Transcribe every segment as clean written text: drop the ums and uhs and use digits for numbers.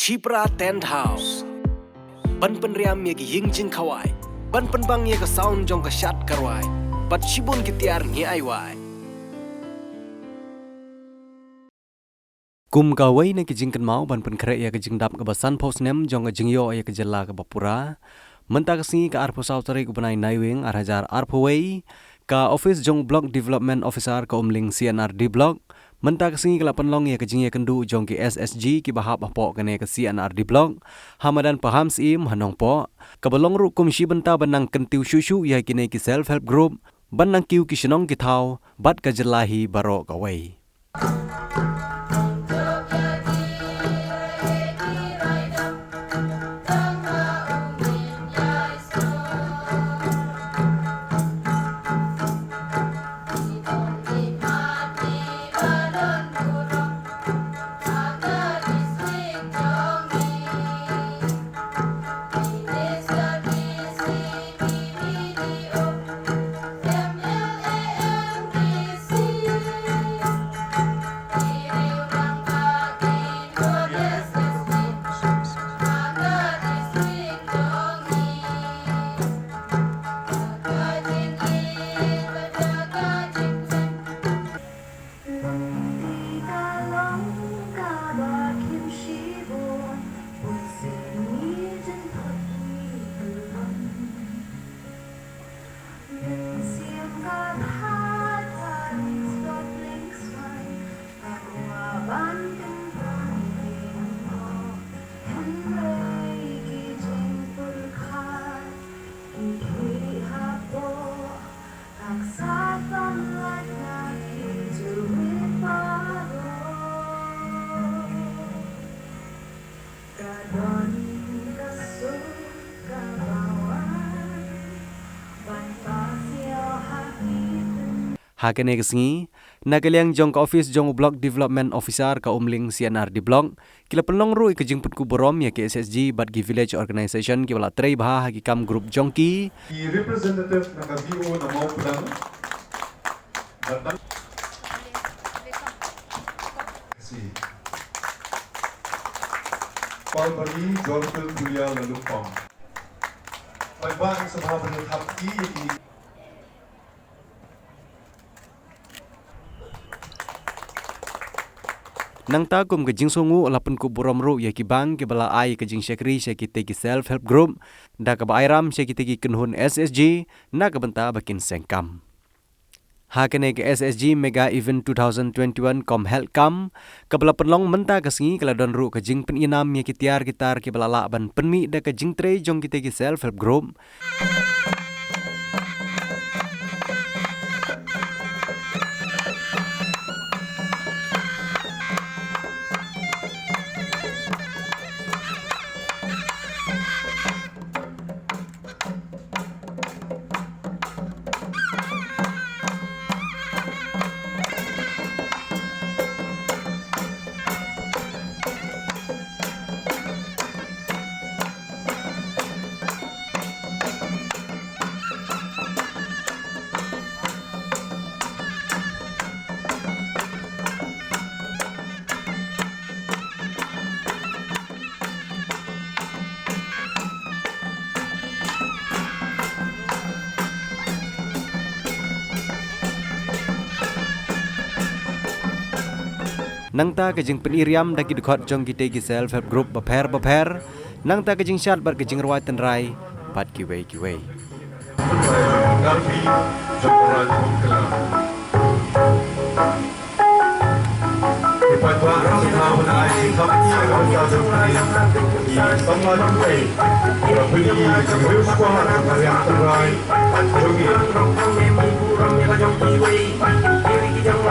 Chipra Tent House. Ban penriam ye ki ying jing kawai. Ban penbang ye ka sound jong ka shat karwai. Pat shibun ki tiar ngi ai wai. Kum kawai ne ki jing kan mau ban pen kre ye ka jing dap ka basan pos nem jong ka jing yo ye ka jela ka bapura. Menta ka singi ka arpo sautari ku banai naiwing arhajar arpo wei. Ka office jong block development officer ka umling CNRD block. Menta kesingi ke lapan long ya kejing ya kendu jong ke SSG ki bahap apok kene ke CNRD block Hamadan paham sim hanong po kabalong ru komisi benta banang kentiu syusyu ya kene ki self help group banang kiu ki shenong ki thau bat ka jelahi baro ka wei Hakene kesingi nakaliang jong ka office jong block development officer ka umling CNRD block kila penlong ru ke jingput ku borom ya ke SSG Badgi village organization ki bala trei bah hagi kam group jongki representative na KBO na mau pulang si Palbari Jordan Julia Lalupang Pagbang sa mga panitap Nang tagum ke jing songu lapun ku borom ru ya ki bang ke bala ai ke jing syakri syaki te ki self help group da ka bairam syaki te ki kenhun SSG na ka benta bakin sengkam Hakene ke SSG Mega Event 2021 kom help kam ka bala penlong menta ka singi kala don ru ke jing peninam ya ki tiar gitar ki bala la ban penmi da ka jing tre jong ki te ki self help group Nang ta ke jing peniriam daki dekot jong ki te ki self help group baper nang ta ke jing shat bat ke jing rawai ten rai bat ki wei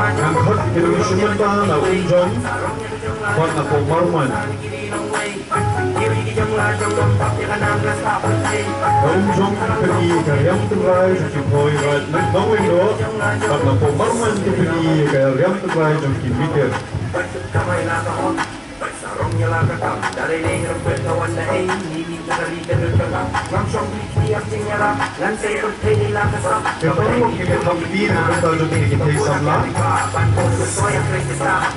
Ang hot pinag-isuman pa na unjong Kwan ako marman Unjong pergi karyam terai Jom hoi rat lit nongwing do Kwan ako marman pergi karyam terai Jom kim mikir Kepada kita tampil betul betul kita sama.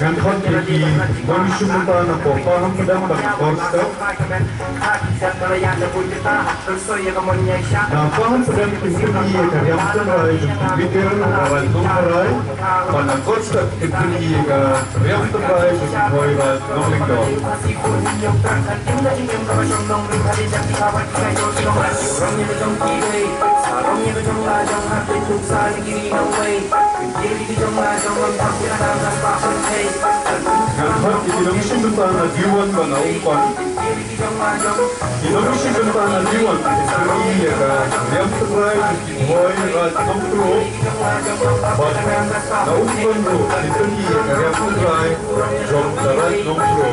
Ngan kon kiki manusia kita nak paham pedang bagi konsep. Nah paham pedang kiki yang terai pikir orang terai. Pada konsep kiki yang terai sesuai dengan nomor Kalpat Indonesia Bentana Diwan Bana Umpan Indonesia Bentana Diwan Isteri ya yang terai Boy Rat Nompro Bat Na Umpan Bro Isteri ya yang terai Jom Darat Nompro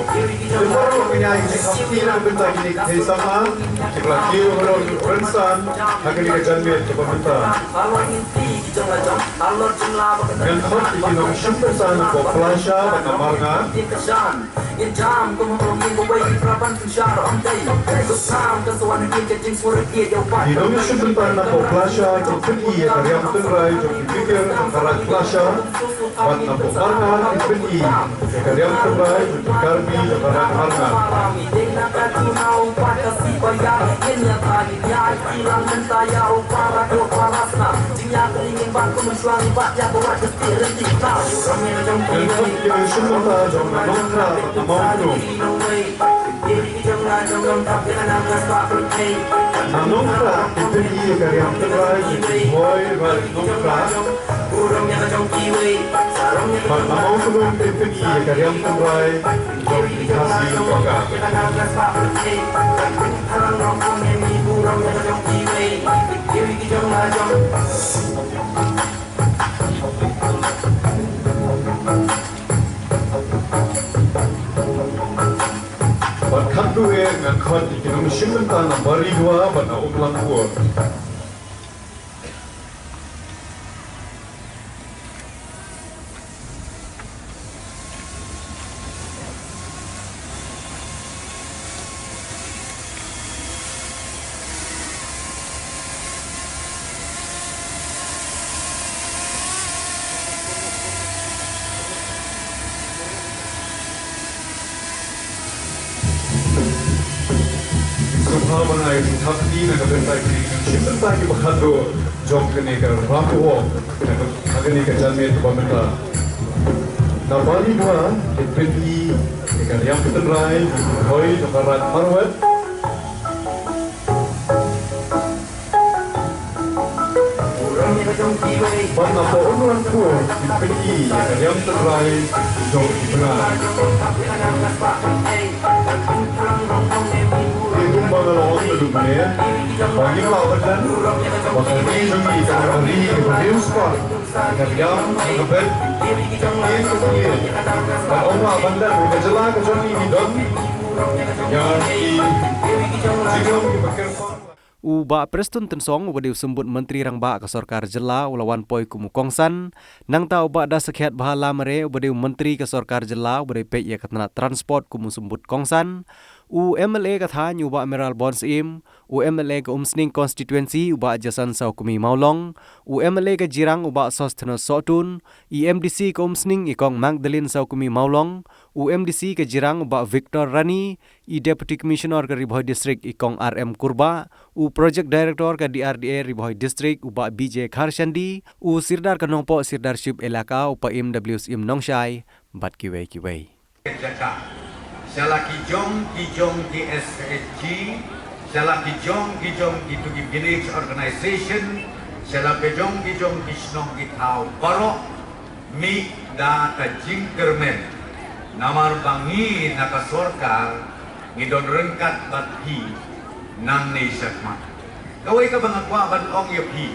Sebaru menyai Kaptina Bentana ini Kesama Sekelaki Orang Rensan Akan dikejangan Coba Bentana Dan Kalpat Indonesia Bentana Poplasha Bana Marga Indonesia Bentana Poplasha Kipeni Karyam Terai Jokipikir Karat Plasha Bat Napo Marga Kipeni Karyam Terai Jokikarbi Karat Marga Indonesia Bentana Jomna Nongkra Namongkru Nongkra Kipeni Karyam Terai Boy Rat Nongkra Bat Namongkru Kipeni Karyam Terai Jokikasi Toga Bat Kandu ngan kon Indonesia Bentana Bari Dua Bana Umlang Kuor Subhanallah yang thakti na kabentai Indonesia Bentana Bakado Jom kene ka Rapuo Agani ka Jalme Bamenta Na Bali Dua Kipeni Karyam Terai Boy Karat Marwet Bat Napo Umlang Kuor Kipeni Karyam Terai Jom Kipena Bangalore Dunia, bagi lawan bagi jumi hari News Park, kerjam kebet, ini kemudian, dan orang bandar berjalan ke jumi hidung, yang jika berkerjaan. Uba Preston Tensong ubadiu sembut Menteri Rangba ke Sorkar Jela ulawan poi kumu kongsan nang ta uba da sekhet bahala mere ubadiu Menteri ke Sorkar Jela ubadiu pek ya katna transport kumu sembut kongsan UMLA katha nyuba Emerald Bonds im UMLA ke Umsning constituency uba Jasan Saukumi Maulong UMLA ke Jirang uba Sosteno Sotun EMDC ke Umsning ikong Magdalene Saukumi Maulong UMDC ke Jirang uba Victor Rani Deputy Commissioner ke Riboy District ikong RM Kurba Project Director ke DRDA Riboy District uba BJ Kharshandi Sirdar ke Nongpo Sirdarship Elaka upa WSIM Nongshai bat kiwei Salah kijong di SSG, salah kijong di Tugi Village Organization, salah kijong di Snong di Tau Barok, mi da kajing kermen, namar bangi naka sorkar, ngidon rengkat bathi, nang ni sakma. Kawai ka bangakwa ban ong yopi,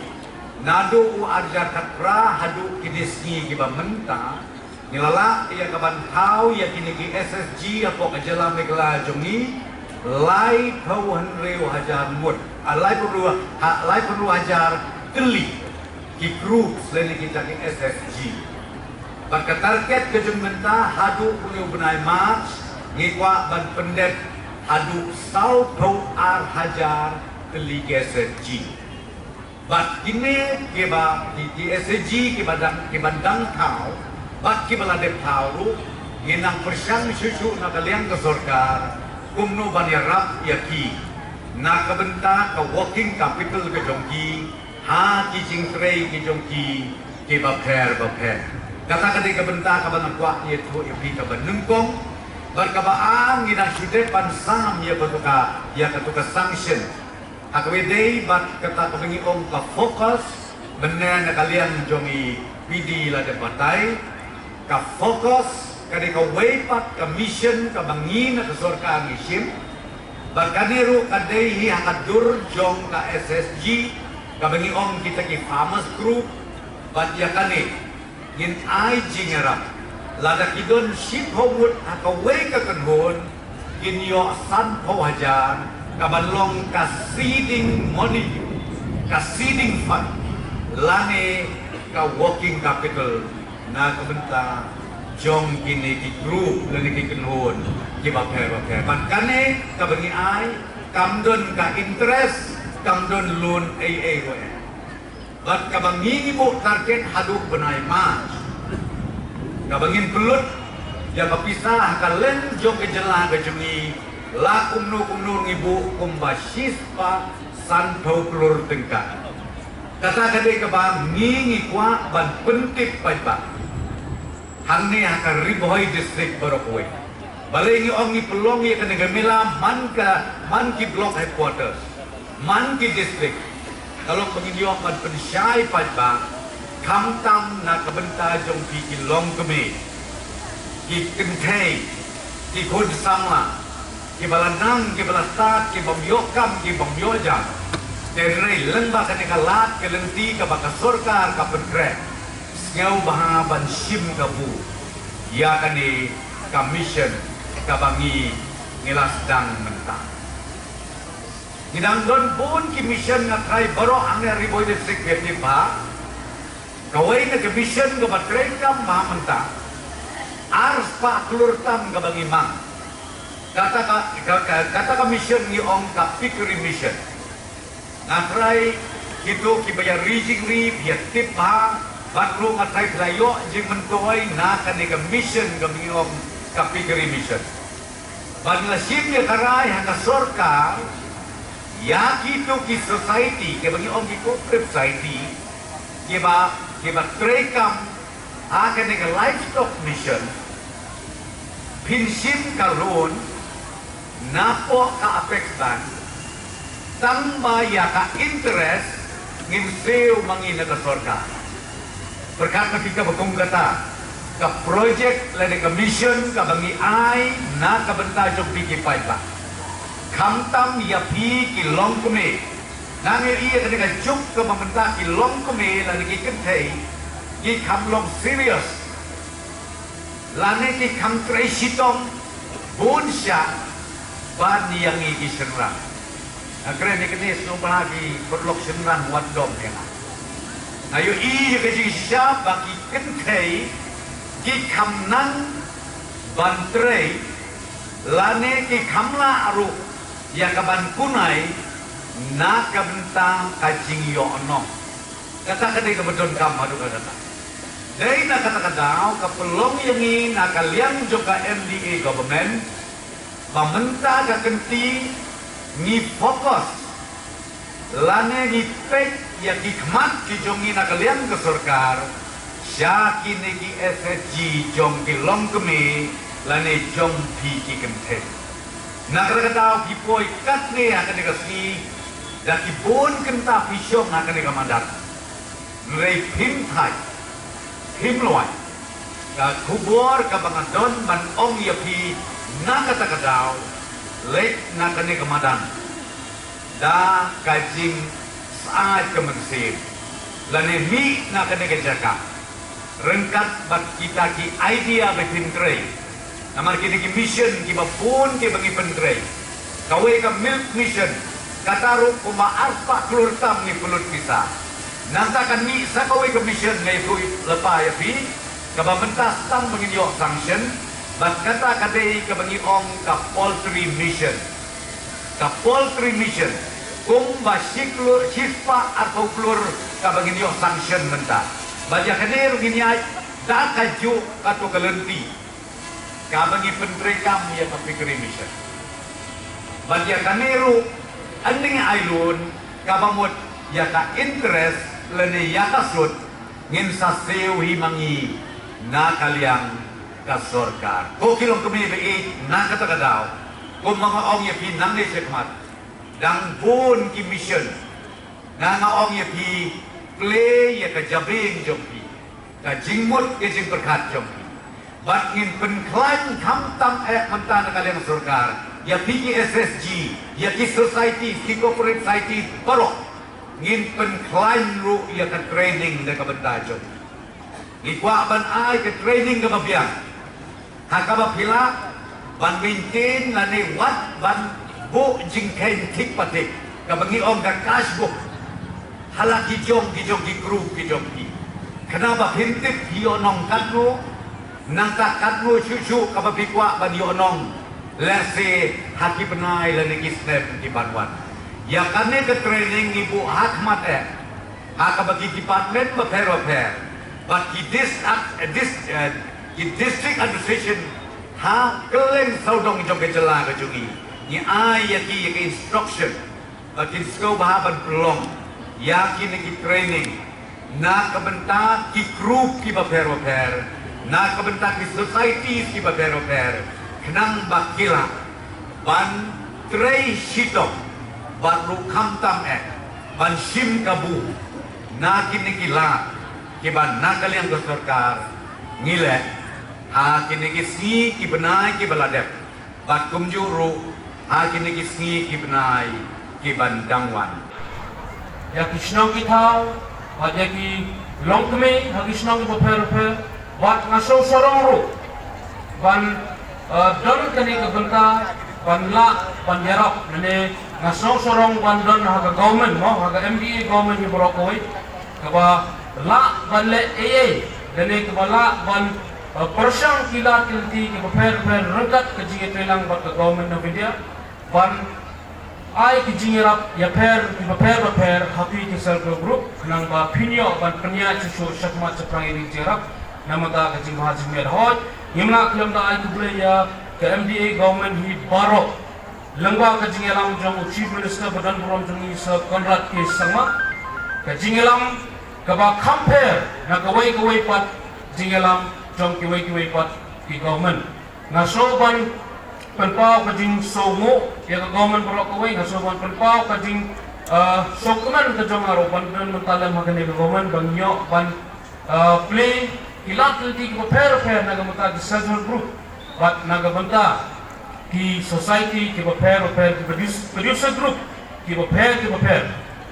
nado u arjar katra hadu kidisni kiba menta. Nilala ia kaban tau ia kini ki SSG apa kejala megla jongi lai pauhan reu hajar mut lai perlu hajar keli ki kru selain kita ki SSG. Baka target kejung menta hadu punya benai March ngikwa ban pendet adu sau pau ar hajar telige SG. Bat kini kiba di SG kiba dang tau, bat kiba lade tau ginang persyang susu na kaliang ke sorkar kumno ban yarap yaki na kabenta ka working capital ke jongki ha ki jingtrei ki jongki kiba pher kata kadi kabenta ka ban kwa ye tu ipi ka ban nungkong bar ka baang ginang sude pan sam ya katuka sanction Akwedei bat kata kebengiong ka fokus bener na kalian jongi PD la de partai ka fokus kadi ka waypat ka mission ka bangin na kasorka mission bat kadiru kadai hi hakadur jong ka SSG ka bengiong kita ki farmers group bat ya kani gin ai jingera lada kidon ship homut ka way ka kanhon gin yo san po hajar kabalong ka seeding money, ka seeding fund, lane ka working capital na kabenta jong kini ki group lani ki kenhon ki bapher. Ban kane ka bangi ai kamdon ka interest, kamdon loan AA ko. Bat ka bangi mo target haduk benai mas. Ka bangin pelut ya kapisah ka len jong ke jela ka jongi la kumnu ngibu kumbasis pa santo pelur tengka kata kadai ke bang ngingi kwa ban pentip pa hangni akan riboy distrik Borokwe balai ngi ongi pelongi akan negamila man ki block headquarters man ki distrik kalau penginyo pan pensyai pa kamtam na kabenta jong ki long kemi ki kentai ki khod samla ki balanang, ki balastat, ki bamyokam, ki bamyojang. Terai lembah kani kalat, ke lenti, ke baka sorkar, ke penkrek. Sengau bahaban sim kabu. Ya kani commission, ke bangi ngilasdang mentang. Ngidang don pun ki mission nga try baro angnya riboy distrik Vietnam pa. Kawai na ke mission ke batray kam maha mentang. Ars pa klurtam ke bangi mang. Kata mission ni ong ka pikiri mission. Natrai itu kibaya rijing ri biar tip ha batru matrai playo jing mentoy na kanika mission kami ong ka pikiri mission. Bagla sim ya karai hanga sorkar ya kitu ki society ke bagi ong ki cooperative society kiba trekam ha kanika livestock mission pinsim kalon napo ka apex ban tamba ya ka interest ngimseu mangina ka sorka berkat ketika bakong kata ka project lade ka mission ka bangi ai na ka benta jog piki paipa kamtam ya pi ki long kume nange iya ketika juk ka membenta ki long kume lade ki kentai ki kam long serious lane ki kam tresitong bunsya bani yang iki senrang. Akhirnya ni kini semua lagi berlok senrang wadom ya. Ayo iya kecil siapa bagi kentai ki kamnan bantrei lane ki kamla aru ya kaban kunai na kabenta kajing yono. Kata kadai kebetulan kam adu kata. Dari nak kata kapelong yang ini nak kalian juga MDA government pamenta ka kenti ni fokus lane ni pek ya hikmat ki jongi na kalian ke sorkar syaki ne ki SSG jong ki long keme lane jong pi ki kente na kata ki poi kat ne akan ka si da ki bon kenta pisong akan ka mandat rei pim thai pim loai ka kubor ka bangadon ban ong ya pi na kata-kata lek na kani kemadan da kajing saat kemensin lane mi na kani kejaka rengkat bat kita ki idea betin tray namar kita ki mission ki bapun ki bagi pentray kawe ka milk mission kataru kuma arpa klurtam ni pulut kita nantakan mi sa kawe ka mission ngai tu lepa ya pi ka babentas tang menginyo sanction Bat kata kadai kabangi ong ka poultry mission. Ka poultry mission. Kung basiklur chispa atau klur kabangi niyo sanction menta. Baja kadai rugini ay da kaju kato kalenti. Kabangi pentrekam ya kapikri mission. Baja kaneru anding ailun kabamot ya ka interest lene ya kasut ngin sa sew himangi na kaliang kasorkar. Ko kilong kami na katakadaw. Kung mga ong ya pi nang nisikmat dang bun ki mission na nga ong ya pi play ya ka jabing jompi ka jingmut ya jing berkat jompi. Bat ngin penklan kamtam mentana kaliang sorkar ya pi ki SSG ya ki society ki corporate society parok ngin penklan ru ya ka training na kabentajon. Ikwa ban ay ka training ka mabiyang. Hakaba pila ban maintain na ni wat ban bu jingken tik patik kabangi om ka cashbook halaki jong ki kru ki ki. Kenapa hintip hionong kadro nang tak kadro cucu kababikwa ban hionong lese haki penai lani kisnep di banwan. Ya kane ke training ibu hakmat hakabagi department beper. But district administration ha keleng saudong jong kejela ke jungi ni ai yaki instruction kin sko bahaban pelong yakin ki training na kabenta ki group ki baper na kabenta ki society ki baper kenang bakila ban trei shitok ban ru kamtam ban sim kabu na kini kila kiban nakal yang bersorkar ngile ha kini kisni kibenai kibaladep bat kumjuru ha kini kisni kibenai kibandangwan ya kisnong kitau bat ya ki longkme ha kisnong ki bat ngaso sorong ru ban don kani kabenta ban la ban yarok nene ngaso sorong ban don ha government mo ha MDA government ni borokoi kaba la ban le dene kebala ban persang kila kilti ke per rekat ke jinge telang bat ke government of India ban ai ke jinge rap ya per happy ke self group nang ba pinyo ban penya chusu syakmat seprang ini jerap nama ta ke jing mahajim mer hot nimna kelam da ai kubule ya ke MDA government hi baro lengba ke jinge lam jong chief minister badan burom jong isa Konrad ke sama ke jinge lam kaba compare na kawai pat jingelam jong kawai pat ki government ngaso ban penpau ka jing somo ya ka government bro kawai ngaso ban penpau ka jing sokuman ka jong aro ban mentalam magane ka government bangyo ban play ilat ti ko per na gamata di social group but nagabanta ki society ki per ki producer group ki per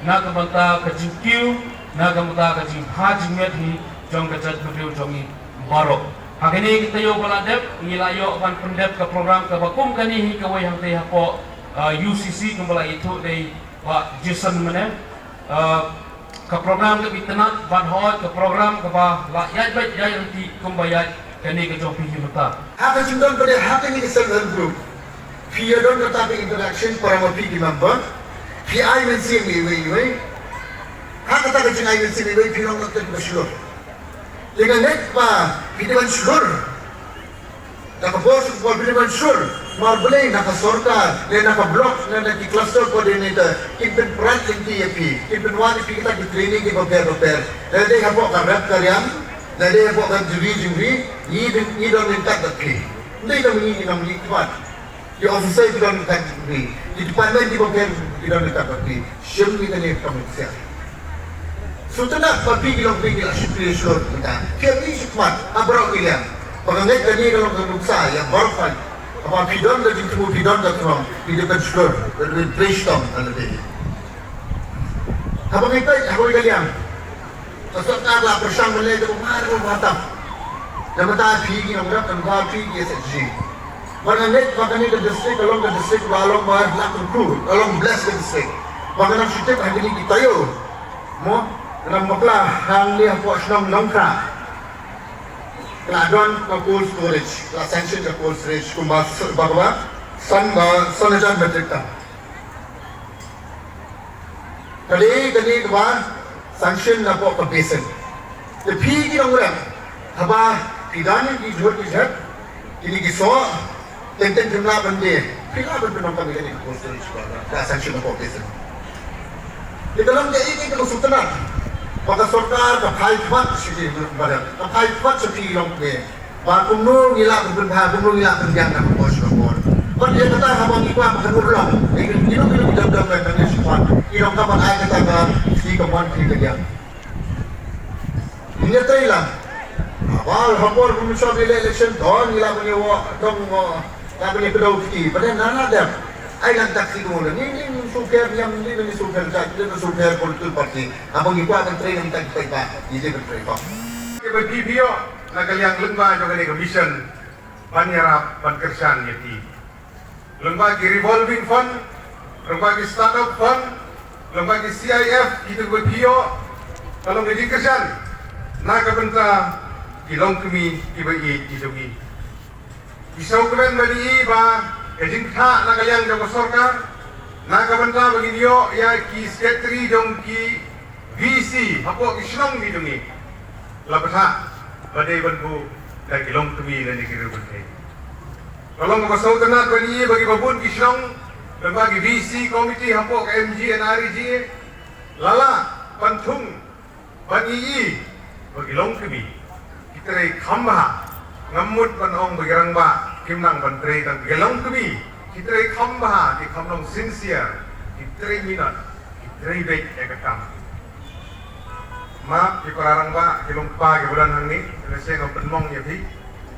nagabanta ka jing kiu nagamuta ka jing hajing methi jong ka jat beliau jongi barok hakini kita yo baladep ngilayo ban pendep ka program ka bakum kani hi ka wai hang teh ko UCC kumbala itu dei wa Jason mene ka program ka bitana ban hot ka program ka ba la yat bat yai nanti kumbayat kani ka jong pi himata apa jindon pada hati ni self group fear don kata interaction para pi di member fi ai men sing we kata kecing air sini bayi pirang nak bersyukur. Dengan net pa pidewan syukur. Tak bos buat pidewan syukur. Mar boleh nak sorta, le nak blok, le nak cluster coordinator. Kimpen peran inti api. Kimpen wani kita di training di beber. Le deh apa karep karyam, le deh apa kan juri. Ni don minta tapi. Ni don ni kuat. Di officer di don minta tapi. Di department di beber di don minta tapi. Syum kita ni komersial. Sutana papi gilong pigil asyikrisyon kita. Kaya ni sikmat abrok ilang. Pagangay kani kalau kenuksa yang borfan. Apa pidon dan ditemu pidon dan terang pidekan syur dan prestom dan lebih. Apa kita apa kalian? Tasok taklah bersama lagi tu maru mantap. Dan mata pigi yang berat dan mata pigi SSG. Pagangay ke district along bar lakon kru along bless ke district. Pagangay syuting hari ini kita yo. Mo Nang makla hang liang po sinong nongkra. keladon ke cold storage, kelas sanction ke cold storage, kumbas bahwa sanajan metric ton. Kali kawan sanction na po ke basin. Tapi kita orang haba pidana di jual di jat, ini kisah tentang jumlah benda. Pila berpenang kami ini cold storage bahwa kelas sanction na po basin. Di dalam dia ini kalau sultanat, maka सरकार का भाई फट सिटी बदल का भाई फट सिटी लोग में बाकुम नो नीला berbenah kumu नीला berdiam nak bos bos और ये कथा हम ini kuah makan ulang लेकिन किलो jam-jam में करने semua ini kapan ayat kata kan si kemuan kita dia ini terhilang awal hapor pemisah election don Neela punya dong punya kedau ki pada nana dia ay lang taksi ko lang ini super yang ini super chat ini super politik parti abang ibu akan train yang tak kita ini bertrain pak bagi dia nagaliang lembaga juga ni commission panyarap pankersan yati lembaga revolving fund lembaga startup fund lembaga CIF itu bagi dia kalau menjadi kerjaan naga benta kilong kami ibai idogi isau kemen bagi ba Ejing tha nagaliang jong sorkar naga banta bagi dia ya ki secretary jong ki VC hapo kisnong ni dongi labtha badai banbu da kilong tumi dan dikiru bunte kalau ngapa sautanat bagi babun kisnong bagi VC committee hapo ka MG NRG lala panthung bagi long tumi kitre khamba ngamut panong bagi rangba kimnang bantri dan gelong kami kita khamba di khamnong sincere kita minat kita baik ekakam ma di parang ba kilong pa ke bulan hangni nasi ngopen mong ya bi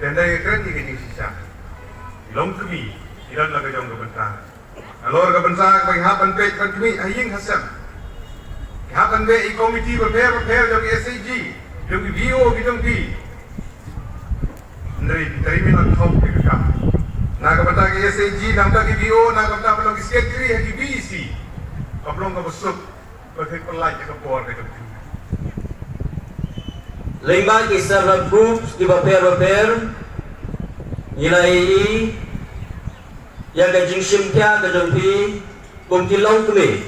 dan dari keren di kini sisa gelong kami tidak lagi jong kebentar alor kebentar bagi hapan baik kan kami aying hasam hapan baik komiti prepare jong SAG jong BO jong bi dari minat kau berkam. Naga benda ke SAG, naga ke BO, naga benda pelong secretary hagi BC. Kablong ka besuk, berarti pelai ke por ke tu. Lima kisah groups di baper nilai yang kajing simtia kajengpi kumti long kme.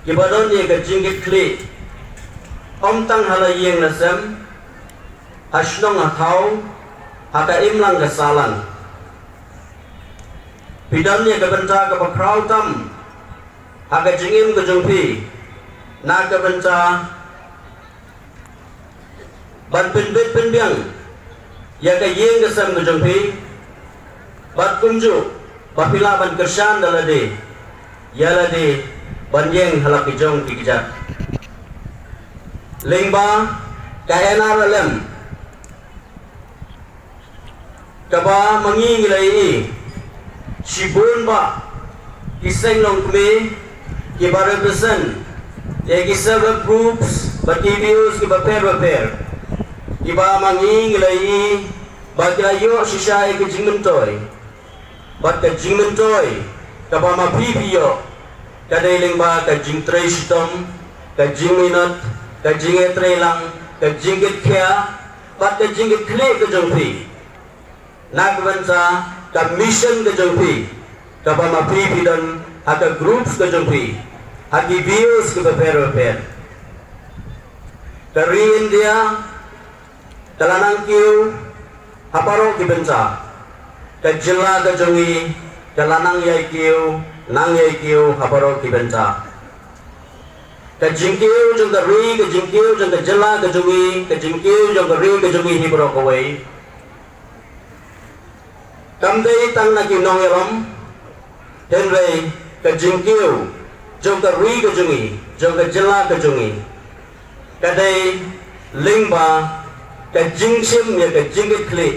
Kibadon ye kajing kle. Om tang halayeng nasam asnong atau haka imlang kesalan pidannya kebenca ke pakrau tam haka jingim ke jengpi na kebenca ban pinbit pinbiang ya ke yeng kesam ke jengpi bat kunju bapila ban kersan dalade yalade ban yeng halak kijong kikijat lingba kaenar lem kaba mangi ngilai sibun ba kiseng long kme ki ba represent ya kisah groups ba TVOs ki ba pair ki ba mangi ngilai ba kilayo sisay ki jingmentoy ba ka jingmentoy kaba ma PPO kadailing ba ka jing tray sitom ka jingminot ka jinget lang ka jingit kya ba ka jingit kle ka jongpi nagbansa ka mission ke jengpi ka pamapi dan haka groups ke jengpi hagi views ke beper dari India talanang kiu haparo ki bensa ka jilla ke jengi talanang yai kiu nang yai kiu haparo ki bensa ka jingkiu jeng ka ri ka jingkiu jeng ka jilla ke jengi ka jingkiu jeng ka ri ke jengi hibro ko wei kamdei tang na kinong yaram henrei ka jingkiu jong ka ri ka jungi jong ka jela ka jungi kadai lingba ka jingsim ya ka jingit kli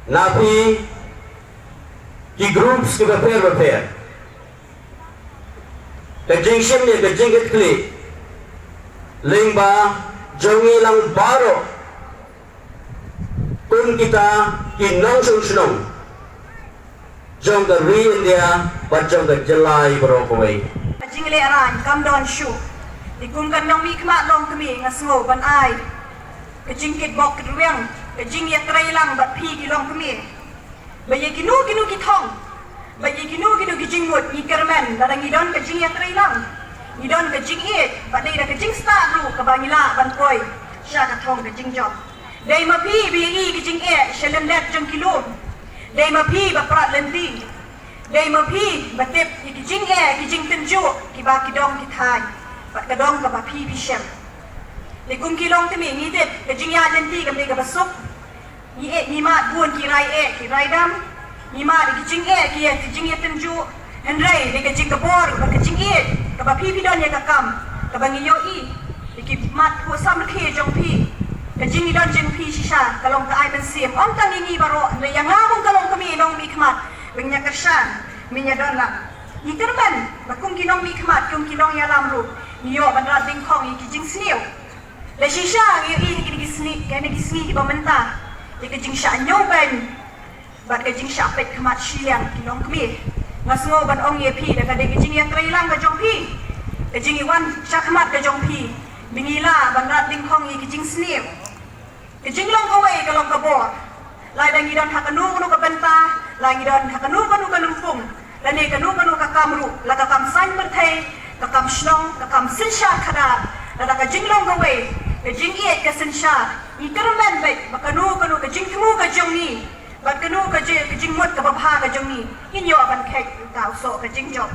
napi ki groups ki beper ka jingsim ya ka jingit kli lingba jongi lang baro kun kita kinong sunong jong ka ri India pat jong ka jelai berokoi Jingle aran kam don shu di kum kan nong mi kma long kami ngasngo ban ai ke jingkit bok kedruang jing ya trailang bat pi ki long kemi baye kinu ki thong baye kinu ki jing mut ni kermen dadang idon ke jing ya trailang idon ke jing e bat dei da ke jing sta ru ka bangila ban koi sha ka thong ke jing job dei ma pi bi ke jing e shelen let jong kilom dei ma pi ba prat lendi dei ma pi ba tep ki jing e ki jing tenju ki ba ki dong ki thai bat ka dong ka ba pi shem le kum ki long kemi ni det ke jing ya lendi ka me ka basuk ni e ni ma buon ki rai dam ni ma ki jing e ki jing e tenju en rai de ke jing ka bor ba ke jing e ka ba pi don ye ka kam ka ba ngi yo i ki mat ko sam ke jong pi ke jing don jing pi shisha ka long ka ai ben sim om tang ni baro le yang ngabung ka long kemi nong mi khmat benya kersan minya don la ni terban ba kum ki nong mi khmat kum ki nong ya lam ru ni yo ban ra ding khong i ki jing sniu le shisha ngi ki sni ke ni sni ba menta ke jing sha nyong ben bat ke jing sha pet khmat shiliang ki long kemi ngasngo ban ong ye pi da ka de ke jing ya trailang ka jong pi ke jing iwan sha khmat ka jong pi bingila ban ra ding khong i ki jing sniu ke jing long ka wei ka long ka bor lai da ngi don hakanu kanu ka benta lai ngi don hakanu kanu ka lumpung la ne kanu ka kamru la ka kam san per thai ka kam shnong ka kam sin sha khada la ka jing long ka wei ke jing ye ka sin sha i termen bai ba kanu ka jing thmu ka jong ni ba kanu ka jing mot ka ba pha ka jong ni in yo ban khek tao so ka jing jong